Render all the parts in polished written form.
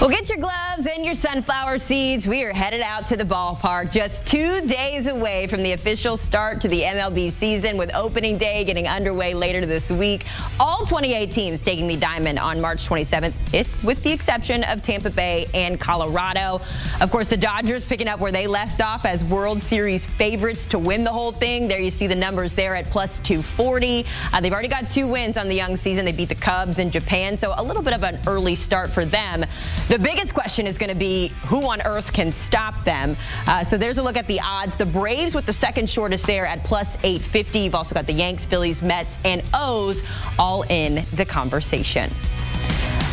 Well, get your gloves and your sunflower seeds. We are headed out to the ballpark just 2 days away from the official start to the MLB season, with opening day getting underway later this week. All 28 teams taking the diamond on March 27th, with the exception of Tampa Bay and Colorado. Of course, the Dodgers picking up where they left off as World Series favorites to win the whole thing. There you see the numbers there at plus 240. They've already got 2 wins on the young season. They beat the Cubs in Japan, so a little bit of an early start for them. The biggest question is going to be who on earth can stop them. So there's a look at the odds. The Braves with the second shortest there at plus 850. You've also got the Yanks, Phillies, Mets, and O's all in the conversation.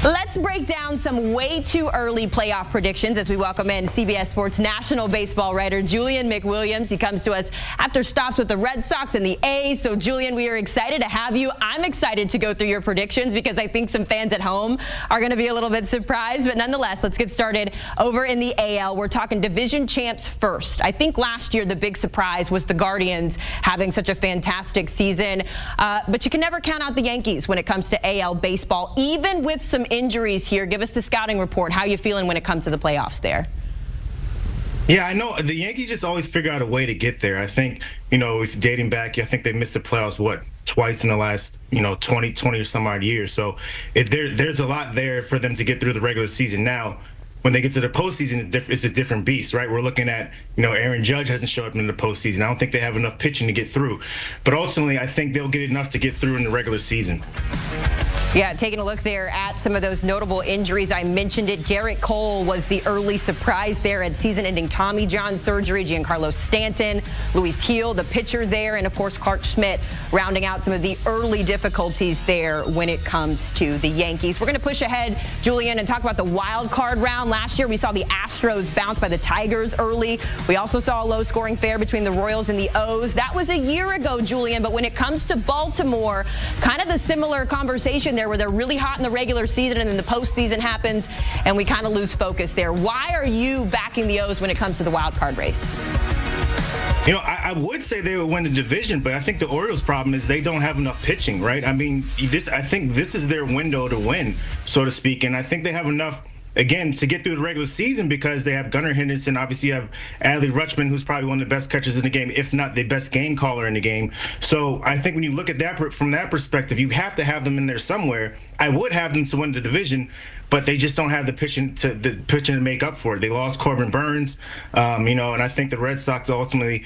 Let's break down some way too early playoff predictions as we welcome in CBS Sports national baseball writer Julian McWilliams. He comes to us after stops with the Red Sox and the A's. So, Julian, we are excited to have you. I'm excited to go through your predictions because I think some fans at home are going to be a little bit surprised. But nonetheless, let's get started over in the AL. We're talking division champs first. I think last year the big surprise was the Guardians having such a fantastic season. But you can never count out the Yankees when it comes to AL baseball, even with some injuries here. Give us the scouting report. How you feeling when it comes to the playoffs there? Yeah, I know the Yankees just always figure out a way to get there. I think, if dating back, I think they missed the playoffs, twice in the last, 20 or some odd years. So there's a lot there for them to get through the regular season. Now, when they get to the postseason, it's a different beast, right? We're looking at, Aaron Judge hasn't showed up in the postseason. I don't think they have enough pitching to get through. But ultimately, I think they'll get enough to get through in the regular season. Yeah, taking a look there at some of those notable injuries. I mentioned it. Garrett Cole was the early surprise there at season-ending Tommy John surgery. Giancarlo Stanton, Luis Gil, the pitcher there, and of course Clark Schmidt rounding out some of the early difficulties there when it comes to the Yankees. We're going to push ahead, Julian, and talk about the wild card round. Last year we saw the Astros bounce by the Tigers early. We also saw a low-scoring affair between the Royals and the O's. That was a year ago, Julian, but when it comes to Baltimore, kind of the similar conversation there, where they're really hot in the regular season and then the postseason happens and we kind of lose focus there. Why are you backing the O's when it comes to the wild card race? I would say they would win the division, but I think the Orioles' problem is they don't have enough pitching, right? I think this is their window to win, so to speak, and I think they have enough, again, to get through the regular season because they have Gunnar Henderson. Obviously, you have Adley Rutschman, who's probably one of the best catchers in the game, if not the best game caller in the game. So I think when you look at that from that perspective, you have to have them in there somewhere. I would have them to win the division, but they just don't have the pitching to make up for it. They lost Corbin Burns, and I think the Red Sox will ultimately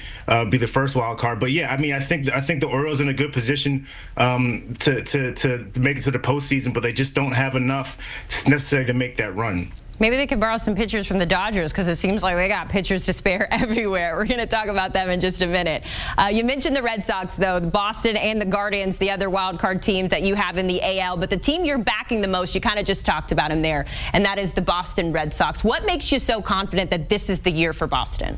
be the first wild card. But yeah, I think the Orioles are in a good position to make it to the postseason, but they just don't have enough necessarily to make that run. Maybe they could borrow some pitchers from the Dodgers because it seems like they got pitchers to spare everywhere. We're going to talk about them in just a minute. You mentioned the Red Sox, though, the Boston and the Guardians, the other wild card teams that you have in the AL. But the team you're backing the most, you kind of just talked about him there, and that is the Boston Red Sox. What makes you so confident that this is the year for Boston?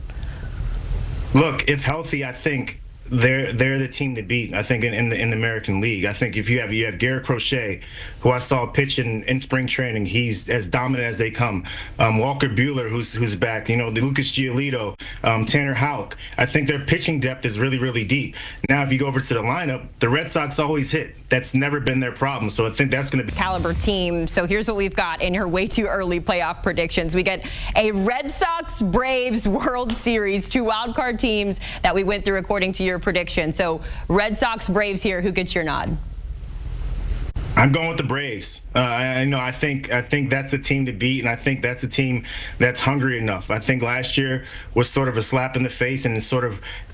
Look, if healthy, I think they're the team to beat. I think in the American League. I think if you have Garrett Crochet, who I saw pitch in spring training, he's as dominant as they come. Walker Buehler, who's back. The Lucas Giolito, Tanner Houck. I think their pitching depth is really, really deep. Now, if you go over to the lineup, the Red Sox always hit. That's never been their problem. So I think that's going to be caliber team. So here's what we've got in your way too early playoff predictions. We get a Red Sox Braves World Series, 2 wild card teams that we went through according to your prediction. So Red Sox Braves here. Who gets your nod? I'm going with the Braves. I think that's a team to beat, and I think that's a team that's hungry enough. I think last year was sort of a slap in the face, and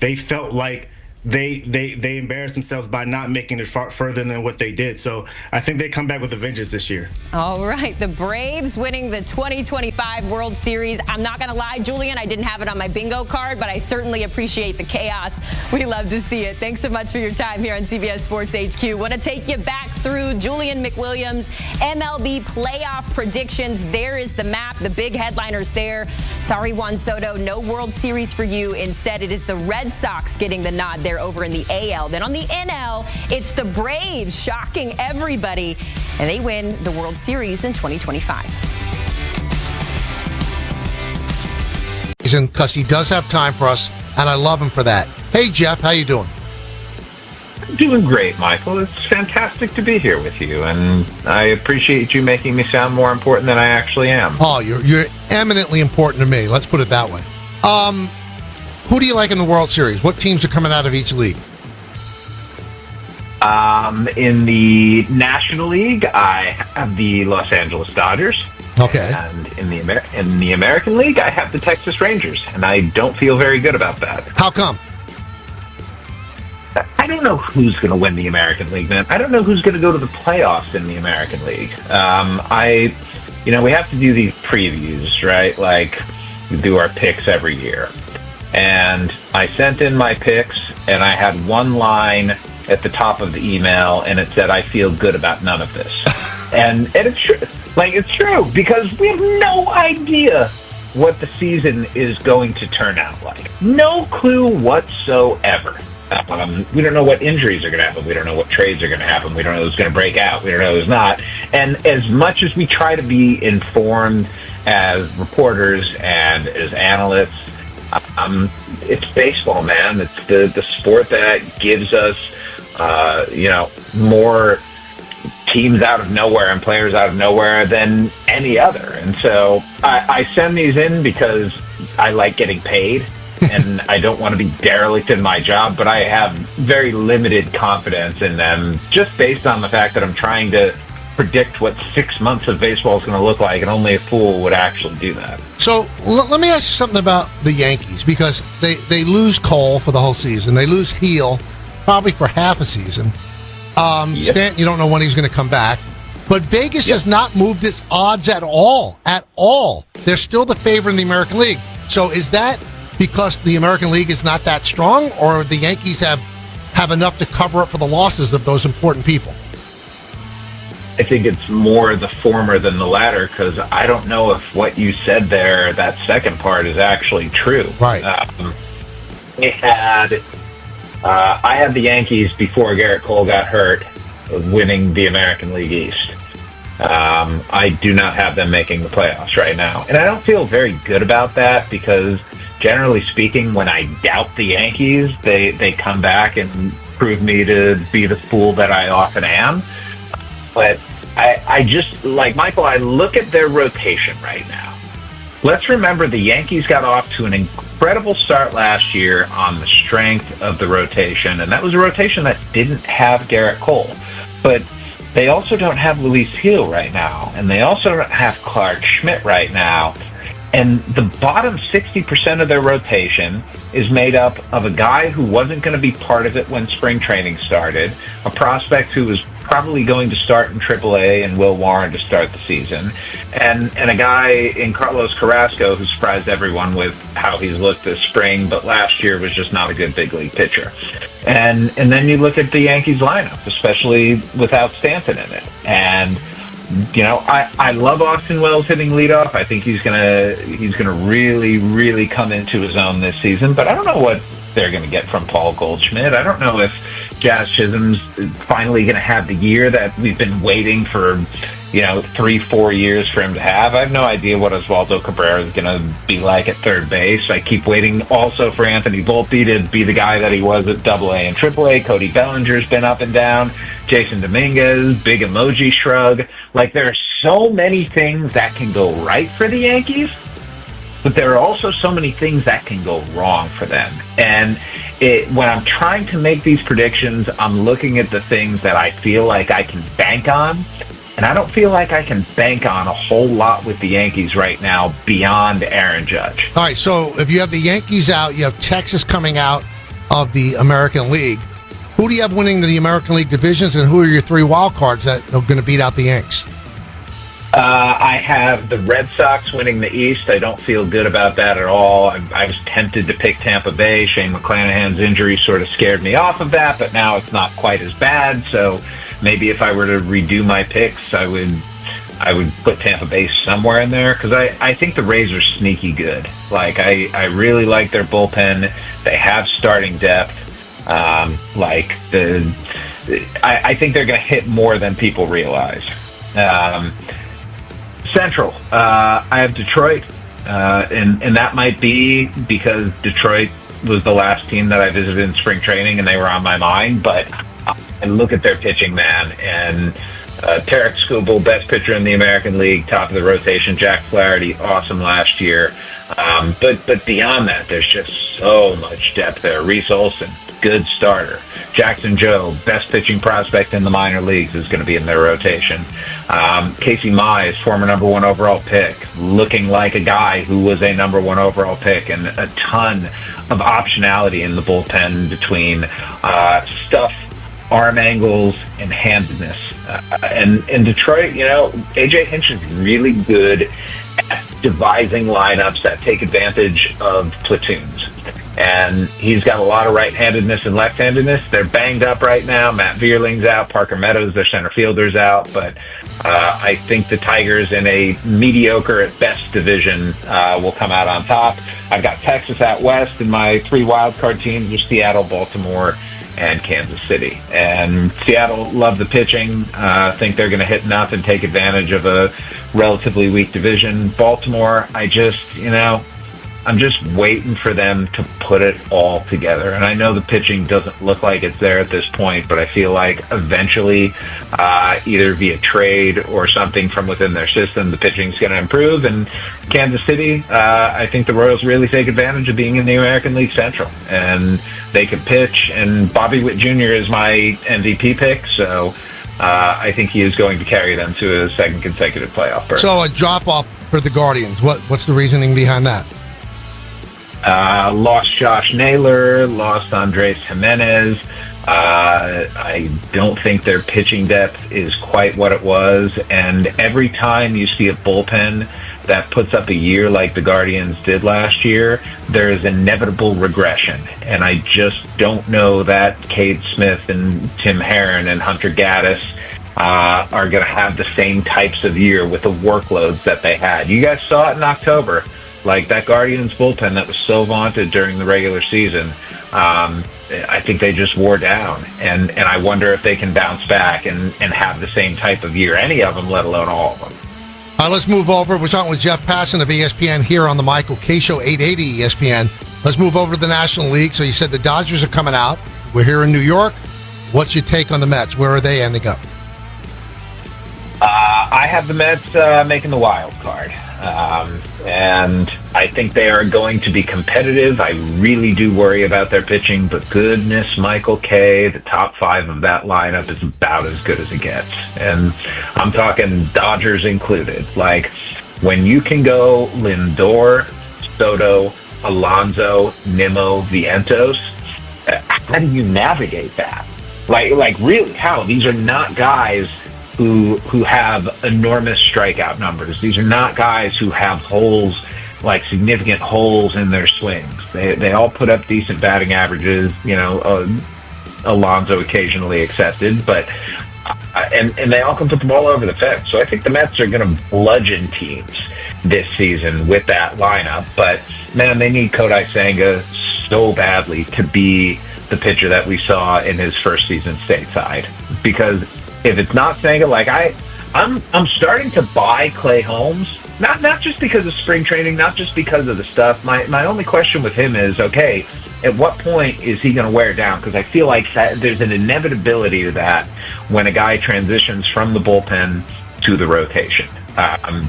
they felt like they embarrassed themselves by not making it further than what they did. So I think they come back with a vengeance this year. All right, the Braves winning the 2025 World Series. I'm not going to lie, Julian, I didn't have it on my bingo card, but I certainly appreciate the chaos. We love to see it. Thanks so much for your time here on CBS Sports HQ. Want to take you back through Julian McWilliams' MLB playoff predictions. There is the map, the big headliners there. Sorry, Juan Soto, no World Series for you. Instead, it is the Red Sox getting the nod there over in the AL. Then on the NL, it's the Braves shocking everybody, and they win the World Series in 2025. Because he does have time for us, and I love him for that. Hey, Jeff, how you doing? Doing great, Michael. It's fantastic to be here with you, and I appreciate you making me sound more important than I actually am. Oh, you're eminently important to me. Let's put it that way. Who do you like in the World Series? What teams are coming out of each league? In the National League, I have the Los Angeles Dodgers. Okay. And in the American League, I have the Texas Rangers, and I don't feel very good about that. How come? I don't know who's going to win the American League, man. I don't know who's going to go to the playoffs in the American League. We have to do these previews, right? Like, we do our picks every year. And I sent in my picks, and I had one line at the top of the email, and it said, "I feel good about none of this." and it's true. Like, it's true, because we have no idea what the season is going to turn out like. No clue whatsoever. We don't know what injuries are going to happen. We don't know what trades are going to happen. We don't know who's going to break out. We don't know who's not. And as much as we try to be informed as reporters and as analysts, it's baseball, man. It's the sport that gives us, more teams out of nowhere and players out of nowhere than any other. And so I send these in because I like getting paid. And I don't want to be derelict in my job, but I have very limited confidence in them, just based on the fact that I'm trying to predict what 6 months of baseball is going to look like, and only a fool would actually do that. So let me ask you something about the Yankees, because they lose Cole for the whole season. They lose Heel probably for half a season. Stanton, you don't know when he's going to come back. But Vegas has not moved its odds at all. At all. They're still the favorite in the American League. So is that because the American League is not that strong, or the Yankees have enough to cover up for the losses of those important people? I think it's more the former than the latter, because I don't know if what you said there, that second part, is actually true. Right. I had the Yankees before Garrett Cole got hurt, winning the American League East. I do not have them making the playoffs right now. And I don't feel very good about that, because generally speaking, when I doubt the Yankees, they come back and prove me to be the fool that I often am. But I just, like Michael, I look at their rotation right now. Let's remember the Yankees got off to an incredible start last year on the strength of the rotation, and that was a rotation that didn't have Garrett Cole. But they also don't have Luis Gil right now, and they also don't have Clark Schmidt right now. And the bottom 60% of their rotation is made up of a guy who wasn't going to be part of it when spring training started, a prospect who was probably going to start in AAA and Will Warren to start the season, and a guy in Carlos Carrasco who surprised everyone with how he's looked this spring, but last year was just not a good big league pitcher. And then you look at the Yankees lineup, especially without Stanton in it. And I love Austin Wells hitting leadoff. I think he's gonna really, really come into his own this season. But I don't know what they're going to get from Paul Goldschmidt. I don't know if Jazz Chisholm's finally going to have the year that we've been waiting for, 3-4 years for him to have. I have no idea what Oswaldo Cabrera is going to be like at third base. I keep waiting also for Anthony Volpe to be the guy that he was at AA and AAA. Cody Bellinger's been up and down. Jason Dominguez, big emoji shrug. Like, there are so many things that can go right for the Yankees, but there are also so many things that can go wrong for them. And when I'm trying to make these predictions, I'm looking at the things that I feel like I can bank on. And I don't feel like I can bank on a whole lot with the Yankees right now beyond Aaron Judge. All right, so if you have the Yankees out, you have Texas coming out of the American League. Who do you have winning the American League divisions, and who are your three wild cards that are going to beat out the Yanks? I have the Red Sox winning the East. I don't feel good about that at all. I was tempted to pick Tampa Bay. Shane McClanahan's injury sort of scared me off of that, but now it's not quite as bad. So maybe if I were to redo my picks, I would put Tampa Bay somewhere in there, because I think the Rays are sneaky good. Like, I really like their bullpen. They have starting depth. I think they're going to hit more than people realize. Central, I have Detroit, and that might be because Detroit was the last team that I visited in spring training and they were on my mind, but look at their pitching, man. And Tarek Skubal, best pitcher in the American League, top of the rotation. Jack Flaherty, awesome last year. But beyond that, there's just so much depth there. Reese Olson, good starter. Jackson Joe, best pitching prospect in the minor leagues, is going to be in their rotation. Casey Mize, former number 1 overall pick, looking like a guy who was a number 1 overall pick, and a ton of optionality in the bullpen between stuff, arm angles, and handedness. And in Detroit, AJ Hinch is really good at devising lineups that take advantage of platoons. And he's got a lot of right-handedness and left-handedness. They're banged up right now. Matt Vierling's out. Parker Meadows, their center fielder's out. But I think the Tigers, in a mediocre at best division, will come out on top. I've got Texas out west, and my 3 wildcard teams are Seattle, Baltimore, and Kansas City. And Seattle love the pitching. Think they're going to hit enough and take advantage of a relatively weak division. Baltimore, I'm just waiting for them to put it all together. And I know the pitching doesn't look like it's there at this point, but I feel like eventually, either via trade or something from within their system, the pitching's going to improve. And Kansas City, I think the Royals really take advantage of being in the American League Central. And they can pitch. And Bobby Witt Jr. is my MVP pick, so I think he is going to carry them to a second consecutive playoff berth. So a drop-off for the Guardians. What's the reasoning behind that? Lost Josh Naylor, lost Andres Jimenez. I don't think their pitching depth is quite what it was. And every time you see a bullpen that puts up a year like the Guardians did last year, there is inevitable regression. And I just don't know that Cade Smith and Tim Herron and Hunter Gaddis are going to have the same types of year with the workloads that they had. You guys saw it in October. Like that Guardians bullpen that was so vaunted during the regular season, I think they just wore down. And I wonder if they can bounce back and have the same type of year, any of them, let alone all of them. All right, let's move over. We're talking with Jeff Passan of ESPN here on the Michael K. Show, 880 ESPN. Let's move over to the National League. So you said the Dodgers are coming out. We're here in New York. What's your take on the Mets? Where are they ending up? I have the Mets making the wild card. And I think they are going to be competitive. I really do worry about their pitching, but goodness, Michael K., the top 5 of that lineup is about as good as it gets. And I'm talking Dodgers included. Like, when you can go Lindor, Soto, Alonso, Nimmo, Vientos, how do you navigate that? Like really, how? These are not guys who have enormous strikeout numbers. These are not guys who have holes, like significant holes in their swings. They all put up decent batting averages, Alonso occasionally accepted, but and they all can put the ball over the fence. So I think the Mets are going to bludgeon teams this season with that lineup. But man, they need Kodai Senga so badly to be the pitcher that we saw in his first season stateside, because if it's not Senga, like I'm starting to buy Clay Holmes, not just because of spring training, not just because of the stuff. My only question with him is, okay, at what point is he going to wear down? Because I feel like there's an inevitability to that when a guy transitions from the bullpen to the rotation.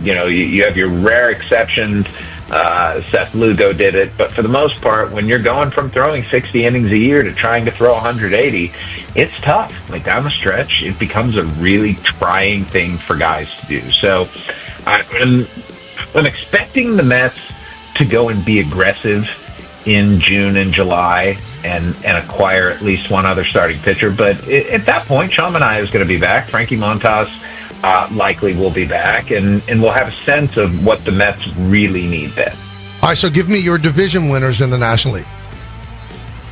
You have your rare exceptions. Seth Lugo did it, but for the most part, when you're going from throwing 60 innings a year to trying to throw 180, it's tough. Like down the stretch, it becomes a really trying thing for guys to do. So I'm expecting the Mets to go and be aggressive in June and July and acquire at least one other starting pitcher. But at that point, Sean Manaea is going to be back. Frankie Montas likely will be back, and we'll have a sense of what the Mets really need then. All right, so give me your division winners in the National League.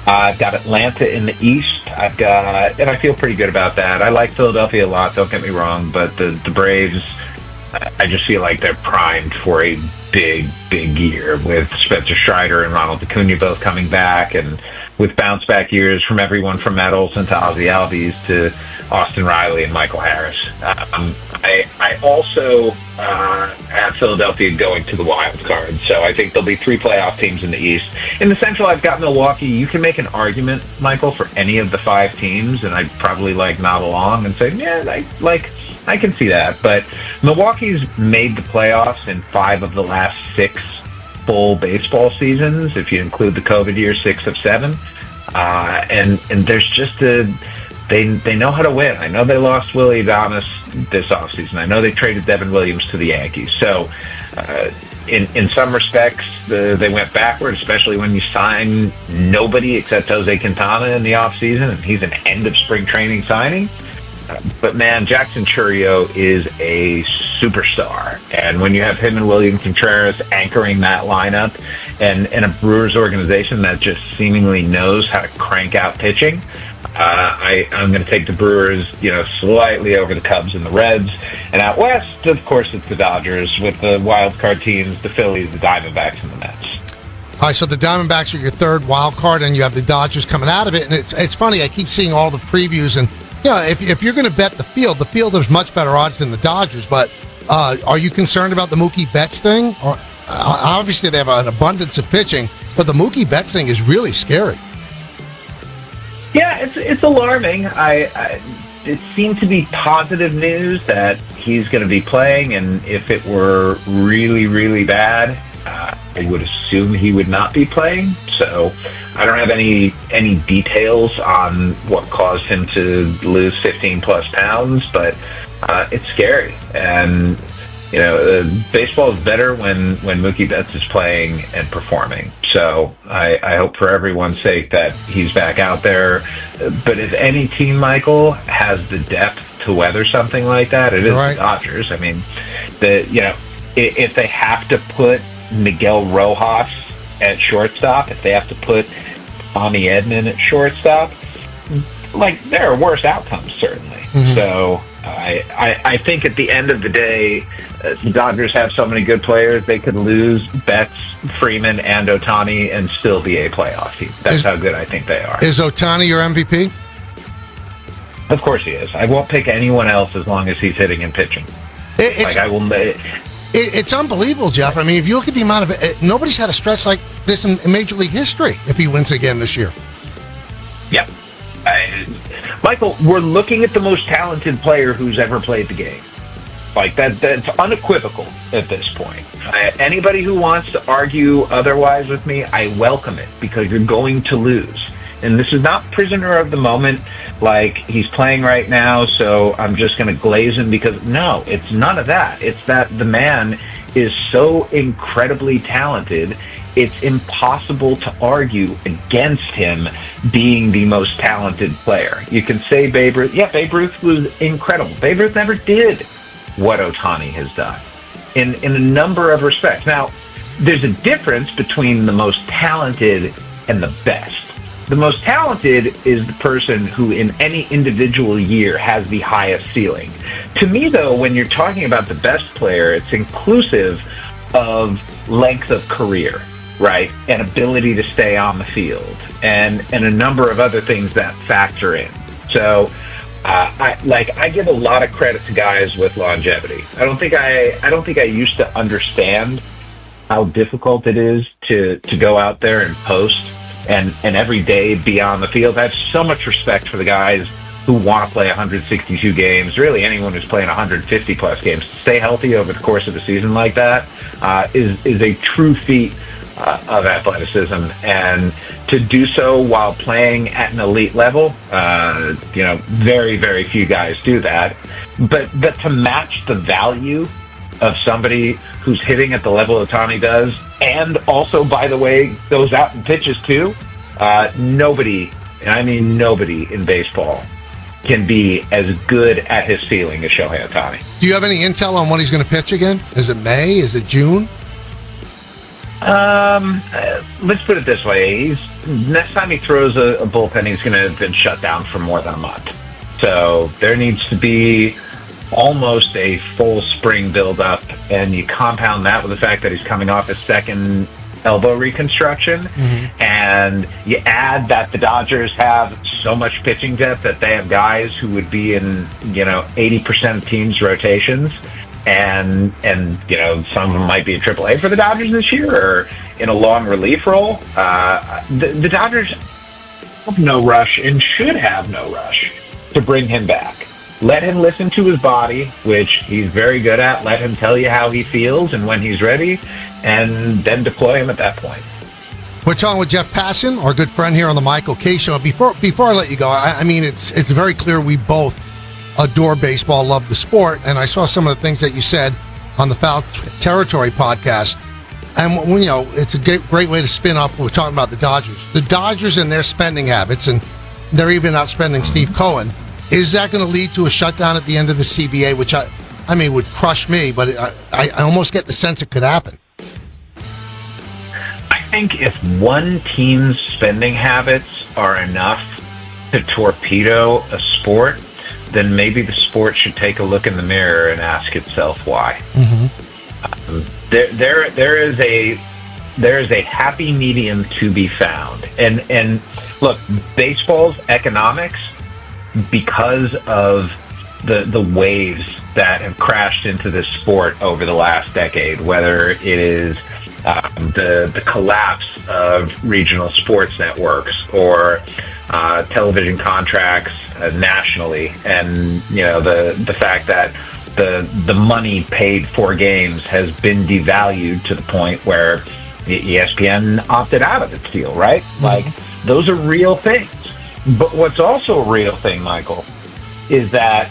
I've got Atlanta in the East. And I feel pretty good about that. I like Philadelphia a lot, don't get me wrong, but the Braves, I just feel like they're primed for a big year with Spencer Strider and Ronald Acuna both coming back, and with bounce back years from everyone from Edelson to Ozzie Albies to Austin Riley and Michael Harris. I also have Philadelphia going to the wild card, so I think there'll be 3 playoff teams in the East. In the Central, I've got Milwaukee. You can make an argument, Michael, for any of the 5 teams, and I'd probably nod along and say, yeah, I can see that. But Milwaukee's made the playoffs in 5 of the last 6 full baseball seasons, if you include the COVID year, 6 of 7. And there's just they know how to win. I know they lost Willie Adames this offseason. I know they traded Devin Williams to the Yankees. So in some respects, they went backward, especially when you sign nobody except Jose Quintana in the offseason, and he's an end of spring training signing. But man, Jackson Chourio is a superstar. And when you have him and William Contreras anchoring that lineup and a Brewers organization that just seemingly knows how to crank out pitching, I'm going to take the Brewers, slightly over the Cubs and the Reds. And out west, of course, it's the Dodgers with the wild card teams, the Phillies, the Diamondbacks, and the Mets. All right, so the Diamondbacks are your 3rd wild card, and you have the Dodgers coming out of it. And it's funny, I keep seeing all the previews, and if you're going to bet the field has much better odds than the Dodgers. But are you concerned about the Mookie Betts thing? Or obviously they have an abundance of pitching, but the Mookie Betts thing is really scary. Yeah, it's alarming. It seemed to be positive news that he's going to be playing, and if it were really, really bad, I would assume he would not be playing. So I don't have any details on what caused him to lose 15 plus pounds, but it's scary. And baseball is better when Mookie Betts is playing and performing. So I hope for everyone's sake that he's back out there. But if any team, Michael, has the depth to weather something like that, it is the Dodgers. I mean, if they have to put Miguel Rojas at shortstop, if they have to put Tommy Edman at shortstop, there are worse outcomes, certainly. Mm-hmm. So I think at the end of the day, the Dodgers have so many good players, they could lose Betts, Freeman, and Ohtani and still be a playoff team. That's how good I think they are. Is Ohtani your MVP? Of course he is. I won't pick anyone else as long as he's hitting and pitching. It's unbelievable, Jeff. I mean, if you look at the amount of nobody's had a stretch like this in Major League history if he wins again this year. Yep. Michael, we're looking at the most talented player who's ever played the game. That's unequivocal at this point. Anybody who wants to argue otherwise with me, I welcome it, because you're going to lose. And this is not prisoner of the moment, like he's playing right now, so I'm just going to glaze him because, no, it's none of that. It's that the man is so incredibly talented, it's impossible to argue against him being the most talented player. You can say Babe Ruth. Yeah, Babe Ruth was incredible. Babe Ruth never did what Ohtani has done in a number of respects. Now, there's a difference between the most talented and the best. The most talented is the person who in any individual year has the highest ceiling. To me, though, when you're talking about the best player, it's inclusive of length of career, right? And ability to stay on the field and a number of other things that factor in. So I give a lot of credit to guys with longevity. I don't think I used to understand how difficult it is to go out there and post and every day be on the field. I have so much respect for the guys who want to play 162 games, really anyone who's playing 150 plus games. To stay healthy over the course of a season like that is a true feat of athleticism, and to do so while playing at an elite level, very, very few guys do that. But to match the value of somebody who's hitting at the level Ohtani does, and also, by the way, goes out and pitches too, nobody, and I mean nobody in baseball, can be as good at his ceiling as Shohei Ohtani. Do you have any intel on when he's going to pitch again? Is it May? Is it June? Let's put it this way. Next time he throws a bullpen, he's going to have been shut down for more than a month. So there needs to be almost a full spring buildup, and you compound that with the fact that he's coming off his second elbow reconstruction, and you add that the Dodgers have so much pitching depth that they have guys who would be in 80% of teams' rotations, and some of them might be in AAA for the Dodgers this year or in a long relief role. The Dodgers have no rush and should have no rush to bring him back. Let him listen to his body, which he's very good at. Let him tell you how he feels and when he's ready, and then deploy him at that point. We're talking with Jeff Passan, our good friend here on the Michael K. Show. Before I let you go, I mean, it's very clear we both adore baseball, love the sport, and I saw some of the things that you said on the Foul Territory podcast. And, it's a great way to spin off what we're talking about the Dodgers. The Dodgers and their spending habits, and they're even outspending Steve Cohen. Is that going to lead to a shutdown at the end of the CBA, which I mean would crush me, but I almost get the sense it could happen. I think if one team's spending habits are enough to torpedo a sport, then maybe the sport should take a look in the mirror and ask itself why. Mm-hmm. There is a happy medium to be found, and look, baseball's economics, because of the waves that have crashed into this sport over the last decade, whether it is the collapse of regional sports networks or television contracts nationally, and the fact that the money paid for games has been devalued to the point where ESPN opted out of its deal, right? Mm-hmm. Like, those are real things. But what's also a real thing, Michael, is that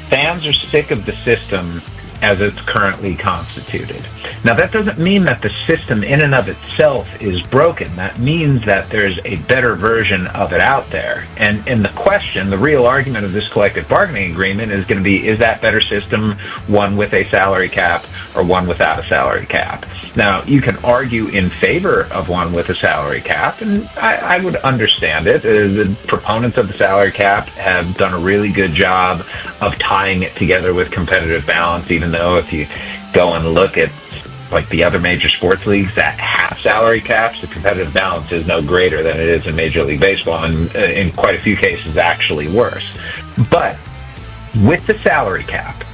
fans are sick of the system as it's currently constituted. Now, that doesn't mean that the system in and of itself is broken. That means that there's a better version of it out there. And the question, the real argument of this collective bargaining agreement is going to be, is that better system one with a salary cap or one without a salary cap? Now, you can argue in favor of one with a salary cap, and I would understand it. The proponents of the salary cap have done a really good job of tying it together with competitive balance, even though if you go and look at like the other major sports leagues that have salary caps, the competitive balance is no greater than it is in Major League Baseball, and in quite a few cases actually worse. But with the salary cap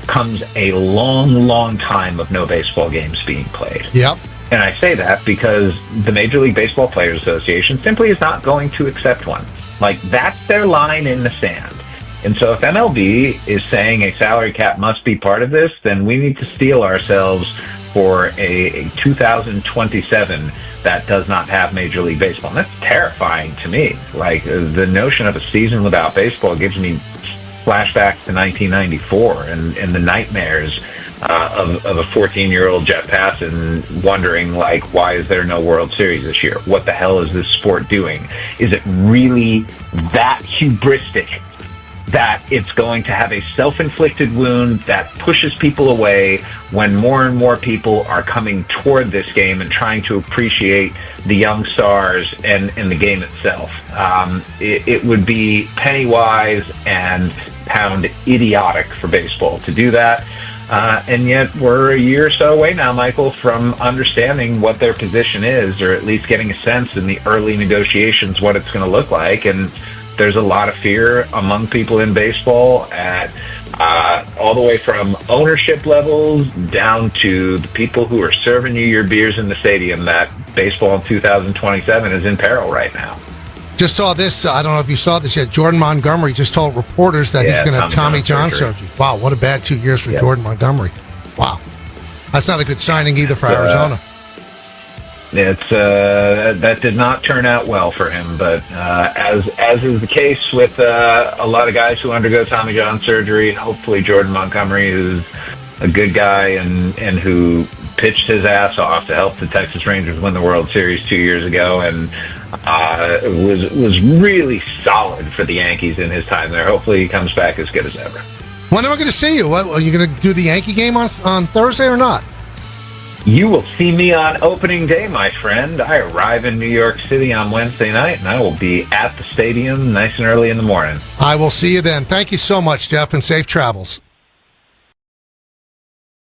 comes a long time of no baseball games being played. Yep. And I say that because the Major League Baseball Players Association simply is not going to accept one. Like, that's their line in the sand. And so if MLB is saying a salary cap must be part of this, then we need to steel ourselves for a 2027 that does not have Major League Baseball. And that's terrifying to me. Like, the notion of a season without baseball gives me flashbacks to 1994 and the nightmares of a 14-year-old Jeff Passan wondering, like, why is there no World Series this year? What the hell is this sport doing? Is it really that hubristic that it's going to have a self-inflicted wound that pushes people away when more and more people are coming toward this game and trying to appreciate the young stars and the game itself? It would be penny-wise and pound idiotic for baseball to do that. And yet we're a year or so away now, Michael, from understanding what their position is, or at least getting a sense in the early negotiations what it's going to look like. And there's a lot of fear among people in baseball at all the way from ownership levels down to the people who are serving you your beers in the stadium that baseball in 2027 is in peril right now. Just saw this. I don't know if you saw this yet. Jordan Montgomery just told reporters that he's going to have Tommy John surgery. Wow, what a bad 2 years for Jordan Montgomery. Wow. That's not a good signing either for Arizona. It's that did not turn out well for him, but as is the case with a lot of guys who undergo Tommy John surgery, hopefully Jordan Montgomery is a good guy and who pitched his ass off to help the Texas Rangers win the World Series 2 years ago, and was really solid for the Yankees in his time there. Hopefully he comes back as good as ever. When am I going to see you? Are you going to do the Yankee game on Thursday or not? You will see me on opening day, my friend. I arrive in New York City on Wednesday night, and I will be at the stadium nice and early in the morning. I will see you then. Thank you so much, Jeff, and safe travels.